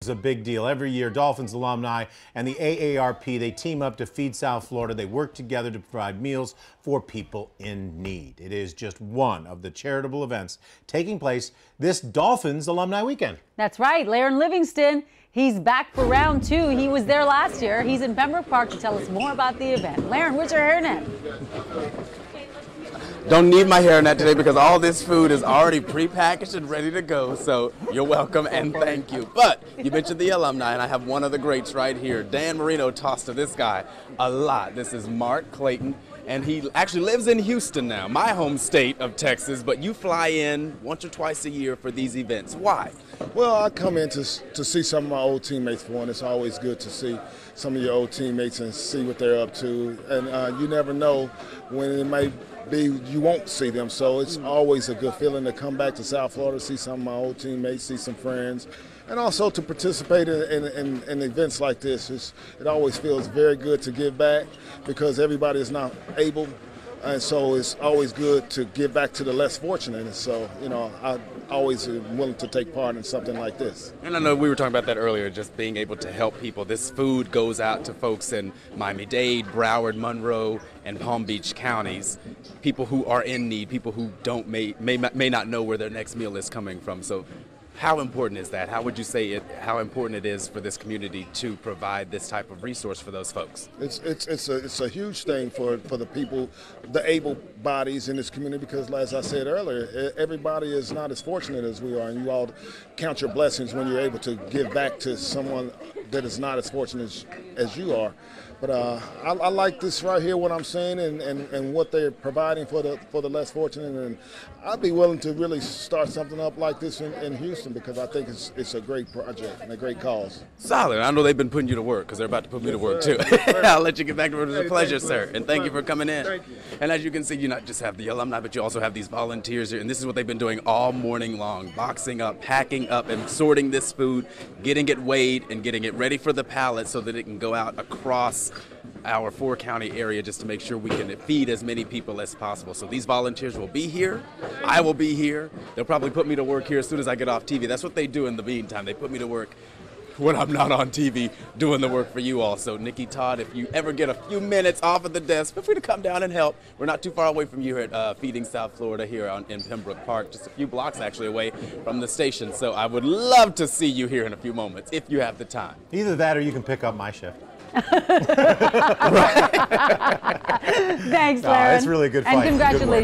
It's a big deal. Every year, Dolphins alumni and the AARP, they team up to feed South Florida. They work together to provide meals for people in need. It is just one of the charitable events taking place this Dolphins alumni weekend. That's right. Laren Livingston, he's back for round two. He was there last year. He's in Pembroke Park to tell us more about the event. Laren, where's your hairnet? Don't need my hairnet today because all this food is already prepackaged and ready to go, so you're welcome and thank you. But you mentioned the alumni, and I have one of the greats right here. Dan Marino tossed to this guy a lot. This is Mark Clayton, and he actually lives in Houston now, my home state of Texas, but you fly in once or twice a year for these events. Why? Well, I come in to see some of my old teammates for one. It's always good to see some of your old teammates and see what they're up to, and you never know when it may be you won't see them, so it's always a good feeling to come back to South Florida, see some of my old teammates, see some friends, and also to participate in events like this. It always feels very good to give back because everybody is not able, and so it's always good to give back to the less fortunate. And so, you know, I always am willing to take part in something like this. And I know we were talking about that earlier, just being able to help people. This food goes out to folks in Miami-Dade, Broward, Monroe, and Palm Beach counties, people who are in need, people who may not know where their next meal is coming from. So how important is that? How would you say how important it is for this community to provide this type of resource for those folks? It's a huge thing for the people, the able bodies in this community, because as I said earlier, everybody is not as fortunate as we are, and you all count your blessings when you're able to give back to someone that is not as fortunate as you are. But I like this right here, what I'm saying, and what they're providing for the less fortunate. And I'd be willing to really start something up like this in Houston because I think it's a great project and a great cause. Solid. I know they've been putting you to work because they're about to put me to work too. I'll let you get back to it. It was a pleasure, sir. And thank you for coming in. Thank you. And as you can see, you not just have the alumni, but you also have these volunteers here. And this is what they've been doing all morning long, boxing up, packing up, and sorting this food, getting it weighed, and getting it ready for the pallet so that it can go out across our four-county area just to make sure we can feed as many people as possible. So these volunteers will be here. I will be here. They'll probably put me to work here as soon as I get off TV. That's what they do in the meantime. They put me to work when I'm not on TV doing the work for you all. So Nikki, Todd, if you ever get a few minutes off of the desk, feel free to come down and help. We're not too far away from you here at Feeding South Florida here in Pembroke Park, just a few blocks actually away from the station. So I would love to see you here in a few moments if you have the time. Either that or you can pick up my shift. Thanks, Laren. It's really good fight. And congratulations.